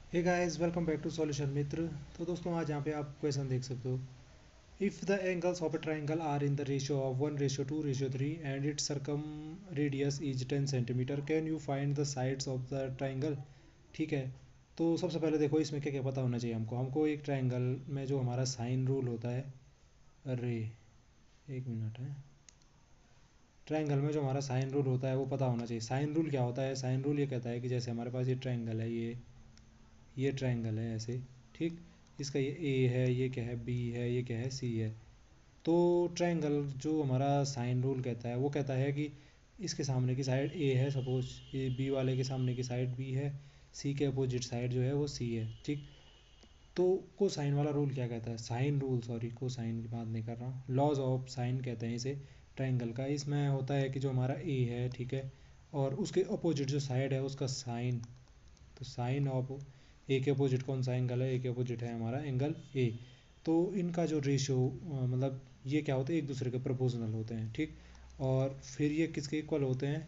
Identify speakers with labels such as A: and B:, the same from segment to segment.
A: Hey guys, welcome back to solution Mitra. तो दोस्तों, आज यहाँ पे आप क्वेश्चन देख सकते हो। If the angles of a triangle are in the ratio of 1:2:3 and its circum radius is 10 centimetre, can you find the sides of the triangle. ठीक है। तो सबसे पहले देखो, इसमें क्या क्या पता होना चाहिए हमको एक ट्राइंगल में जो हमारा साइन रूल होता है। अरे, एक मिनट है। ट्राइंगल में जो हमारा साइन रूल होता है वो पता होना चाहिए। साइन रूल क्या होता है? साइन रूल ये कहता है कि जैसे हमारे पास ये ट्राइंगल है, ये ट्रायंगल है ऐसे। ठीक। इसका ये ए है, ये क्या है, बी है, ये क्या है, सी है। तो ट्रायंगल जो हमारा साइन रूल कहता है वो कहता है कि इसके सामने की साइड ए है, सपोज ये बी वाले के सामने की साइड बी है, सी के अपोजिट साइड जो है वो सी है। ठीक। तो कोसाइन वाला रूल क्या कहता है? साइन रूल, सॉरी, कोसाइन की बात नहीं कर रहा हूँ, लॉज ऑफ साइन कहते हैं इसे ट्रायंगल का। इसमें होता है कि जो हमारा ए है, ठीक है, और उसके अपोजिट जो साइड है उसका साइन। तो साइन ऑफ ए के अपोजिट कौन सा एंगल है? ए के अपोजिट है हमारा एंगल ए। तो इनका जो रेशियो, मतलब ये क्या होते हैं, एक दूसरे के प्रोपोर्शनल होते हैं। ठीक। और फिर ये किसके इक्वल होते हैं?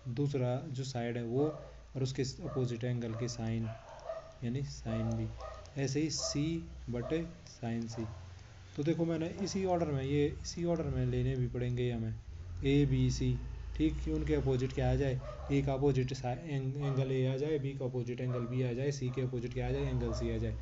A: दूसरा जो साइड है वो और उसके अपोजिट एंगल के साइन, यानी साइन बी। ऐसे ही सी बटे साइन सी। तो देखो, मैंने इसी ऑर्डर में लेने भी पड़ेंगे हमें, ए बी सी। ठीक, कि उनके अपोजिट क्या आ जाए, ए का अपोजिट एंगल ए आ जाए, बी का अपोजिट एंगल बी आ जाए, सी के अपोजिट क्या आ जाए, एंगल सी आ जाए।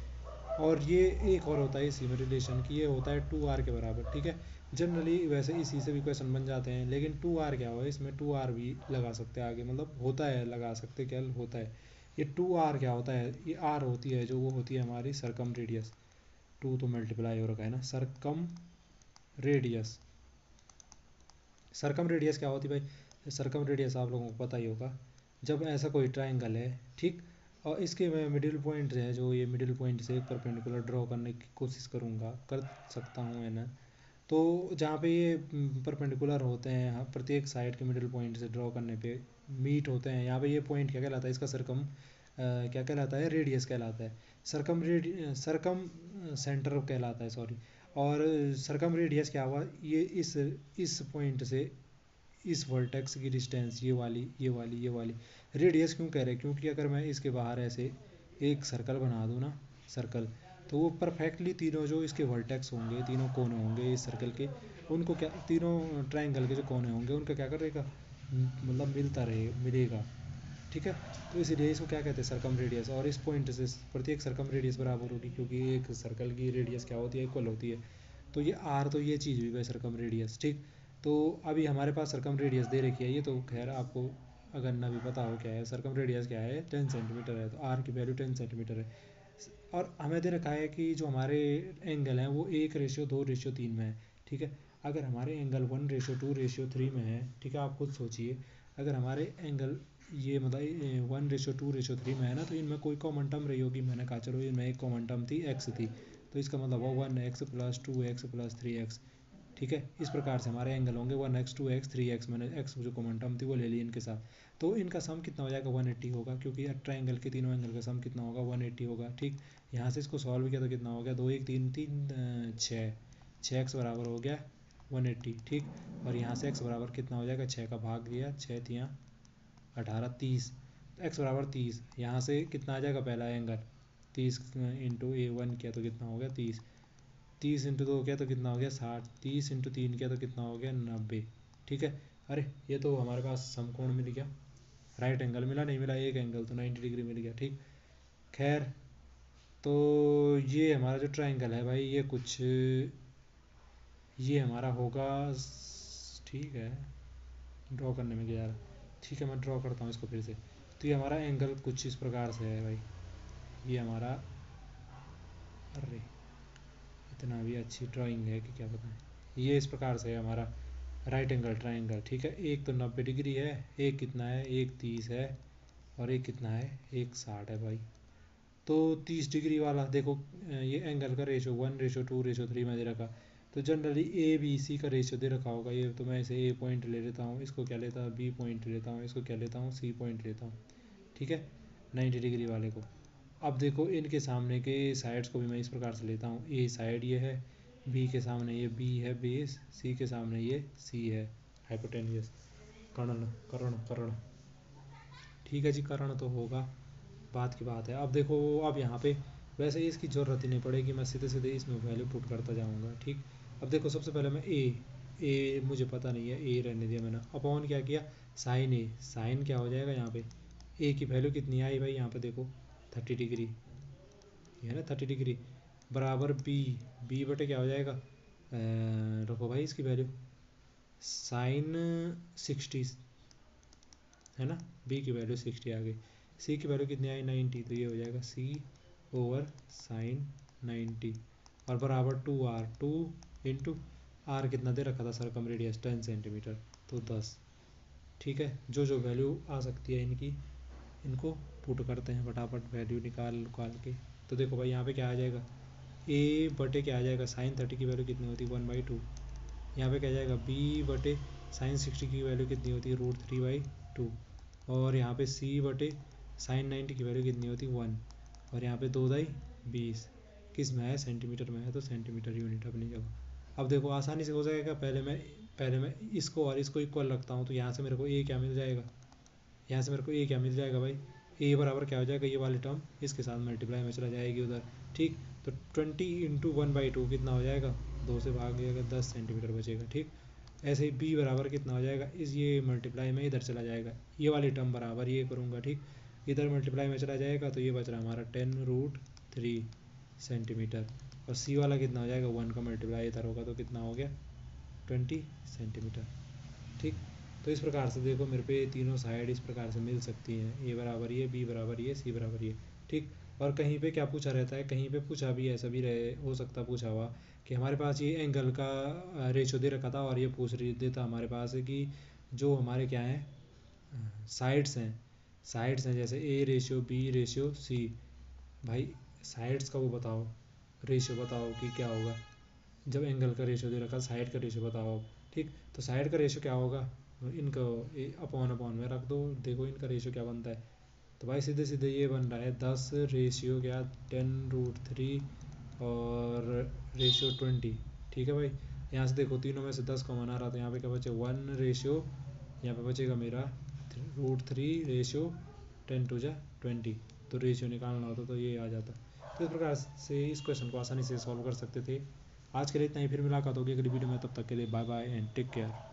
A: और ये एक और होता है इसी में रिलेशन की, ये होता है 2r के बराबर। ठीक है। जनरली वैसे इसी से भी क्वेश्चन बन जाते हैं, लेकिन 2r क्या हुआ, इसमें 2r भी लगा सकते हैं आगे, मतलब होता है, लगा सकते क्या होता है। ये 2r क्या होता है? ये r होती है जो, वो होती है हमारी सरकम रेडियस। टू तो मल्टीप्लाई हो रखा है ना, सरकम रेडियस। सरकम रेडियस क्या होती है भाई? सरकम रेडियस आप लोगों को पता ही होगा। जब ऐसा कोई ट्रायंगल है, ठीक, और इसके मैं मिडिल पॉइंट है, जो ये मिडिल पॉइंट से परपेंडिकुलर ड्रॉ करने की कोशिश करूँगा, कर सकता हूँ मैं ना। तो जहाँ पे ये परपेंडिकुलर होते हैं, यहाँ प्रत्येक साइड के मिडिल पॉइंट से ड्रॉ करने पे मीट होते हैं, यहाँ पे ये पॉइंट क्या कहलाता है? इसका सरकम क्या कहलाता है? रेडियस कहलाता है। सरकम सेंटर कहलाता है, सॉरी। और सरकम रेडियस क्या हुआ? ये इस पॉइंट से इस वर्टेक्स की डिस्टेंस, ये वाली रेडियस क्यों कह रहे हैं? क्योंकि अगर मैं इसके बाहर ऐसे एक सर्कल बना दूँ ना, सर्कल, तो वो परफेक्टली तीनों जो इसके वर्टेक्स होंगे, तीनों कोने होंगे इस सर्कल के, उनको क्या, तीनों ट्रायंगल के जो कोने होंगे उनका क्या करेगा, मतलब मिलेगा। ठीक है। तो इसीलिए इसको क्या कहते हैं? सरकम रेडियस। और इस पॉइंट से प्रत्येक सरकम रेडियस बराबर होगी, क्योंकि एक सर्कल की रेडियस क्या होती है? इक्वल होती है। तो ये आर, तो ये चीज़ हुई भाई सरकम रेडियस। ठीक। तो अभी हमारे पास सरकम रेडियस दे रखी है, ये तो खैर आपको अगर ना भी पता हो क्या है सरकम रेडियस, क्या है, 10 सेंटीमीटर है, तो आर की वैल्यू 10 सेंटीमीटर है। और हमें दे रखा है कि जो हमारे एंगल हैं वो 1:2:3 में है। ठीक है। अगर हमारे एंगल 1:2:3 में है, ठीक है, आप खुद सोचिए, अगर हमारे एंगल ये मतलब 1:2:3 में है ना, तो इनमें कोई कॉमन टर्म रही होगी। मैंने कहा चलो इनमें एक कॉमन टर्म थी, एक्स थी, तो इसका मतलब हुआ 1x+2x+3x। ठीक है। इस प्रकार से हमारे एंगल होंगे 1x 2x 3x, मैंने एक्स जो कॉमन टर्म थी वो ले ली इनके साथ। तो इनका सम कितना हो जाएगा? 180 होगा, क्योंकि ट्राइंगल के तीनों एंगल का सम कितना होगा? 180 होगा। ठीक। यहाँ से इसको सॉल्व किया तो कितना हो गया? 2 1 3 3 छः, 6x बराबर हो गया 180। ठीक। और यहाँ से x बराबर कितना हो जाएगा? 6 का भाग दिया, 6×3 = 18, 30। तो x बराबर 30, यहाँ से कितना आ जाएगा पहला एंगल? 30 इंटू A1 किया तो कितना हो गया? 30। 30 × 2 किया तो कितना हो गया? 60। 30 × 3 किया तो कितना हो गया? 90। ठीक है। अरे, ये तो हमारे पास समकोण मिल गया, राइट एंगल मिला, नहीं मिला एक एंगल, तो 90 डिग्री मिल गया। ठीक। खैर, तो ये हमारा जो ट्रायंगल है भाई, ये हमारा होगा, ठीक है, ड्रॉ करने में गया यार। ठीक है, मैं ड्रॉ करता हूँ इसको फिर से। तो ये हमारा एंगल कुछ इस प्रकार से है भाई, ये हमारा, अरे, इतना भी अच्छी ड्राइंग है कि क्या बताएं। ये इस प्रकार से है हमारा राइट एंगल ट्रायंगल। ठीक है। एक तो 90 डिग्री है, एक कितना है, एक 30 है, और एक कितना है, एक 60 है भाई। तो 30 डिग्री वाला देखो, ये एंगल का रेशो 1:2:3 में दे रखा। तो जनरली ए बी सी का रेशियो दे रखा होगा, ये तो मैं इसे ए पॉइंट ले लेता हूँ, इसको क्या लेता हूँ, बी पॉइंट लेता हूँ, इसको क्या लेता हूँ, सी पॉइंट लेता हूँ। ठीक है। 90 डिग्री वाले को। अब देखो, इनके सामने के साइड्स को भी मैं इस प्रकार से लेता हूँ, ए साइड ये है, बी के सामने ये बी है बेस, सी के सामने ये सी है हाइपोटेनियस। कर्ण कर्ण कर्ण। ठीक है जी, कर्ण तो होगा। बात की बात है। अब देखो अब यहाँ पे वैसे इसकी ज़रूरत ही नहीं पड़ेगी, मैं सीधे सीधे इसमें वैल्यू पुट करता जाऊँगा। ठीक, अब देखो सबसे पहले मैं ए मुझे पता नहीं है, ए रहने दिया मैंने। अपॉन क्या किया, साइन ए, साइन क्या हो जाएगा यहाँ पे, ए की वैल्यू कितनी आई भाई यहाँ पे देखो 30 डिग्री, ये है ना 30 डिग्री, बराबर बी, बी बटे क्या हो जाएगा, रखो भाई इसकी वैल्यू साइन 60, है ना, बी की वैल्यू 60 आ गई। सी की वैल्यू कितनी आई 90, तो ये हो जाएगा सी ओवर साइन 90 और बराबर 2r, 2 इंटू आर कितना दे रखा था सरकम रेडियस 10 सेंटीमीटर, तो 10। ठीक है, जो जो वैल्यू आ सकती है इनकी, इनको पुट करते हैं फटाफट वैल्यू निकाल निकाल के। तो देखो भाई यहाँ पे क्या आ जाएगा, ए बटे क्या आ जाएगा, साइन 30 की वैल्यू कितनी होती है 1/2। यहाँ पे क्या आ जाएगा, बी बटे साइन 60 की वैल्यू कितनी होती है √3/2। और यहाँ पे सी बटे साइन 90 की वैल्यू कितनी होती है 1। और यहाँ पे 2×20 किस में है, सेंटीमीटर में है, तो सेंटीमीटर यूनिट अपनी जगह। अब देखो आसानी से हो जाएगा, पहले मैं इसको और इसको इक्वल रखता हूँ, तो यहाँ से मेरे को ए क्या मिल जाएगा, यहाँ से मेरे को ए क्या मिल जाएगा भाई, ए बराबर क्या हो जाएगा, ये वाली टर्म इसके साथ मल्टीप्लाई में चला जाएगी उधर। ठीक, तो 20 इंटू 1/2 कितना हो जाएगा, 2 से भाग जाएगा 10 सेंटीमीटर बचेगा। ठीक, ऐसे ही बी बराबर कितना हो जाएगा, इस ये मल्टीप्लाई में इधर चला जाएगा, ये वाली टर्म बराबर ये करूँगा। ठीक, इधर मल्टीप्लाई में चला जाएगा, तो ये बच रहा हमारा 10√3 सेंटीमीटर। और सी वाला कितना हो जाएगा, 1 का मल्टीप्लाई इधर होगा तो कितना हो गया 20 सेंटीमीटर। ठीक, तो इस प्रकार से देखो मेरे पे तीनों साइड इस प्रकार से मिल सकती हैं, ए बराबर ये, बी बराबर ये, सी बराबर ये। ठीक, और कहीं पे क्या पूछा रहता है, कहीं पे पूछा भी ऐसा भी रहे हो सकता पूछा हुआ कि हमारे पास ये एंगल का रेशो दे रखा था, और ये पूछ रही देता हमारे पास है कि जो हमारे क्या हैं साइड्स हैं, साइड्स हैं जैसे A ratio B ratio C, भाई साइड्स का वो बताओ, रेशियो बताओ कि क्या होगा, जब एंगल का रेशियो दे रखा साइड का रेशियो बताओ। ठीक, तो साइड का रेशियो क्या होगा, इनको अपॉन अपॉन में रख दो, देखो इनका रेशियो क्या बनता है, तो भाई सीधे सीधे ये बन रहा है 10 रेशियो क्या 10√3 और रेशियो 20। ठीक है भाई, यहाँ से देखो तीनों में से 10 कॉमन आ रहा, तो यहाँ पे क्या बचे 1 रेशियो, यहाँ पे बचेगा मेरा √3 रेशियो 10⁻²0। तो रेशियो निकालना होता तो ये आ जाता। तो इस प्रकार से इस क्वेश्चन को आसानी से सॉल्व कर सकते थे। आज के लिए इतना ही, फिर मुलाकात होगी अगली वीडियो में, तब तक के लिए bye bye and take care.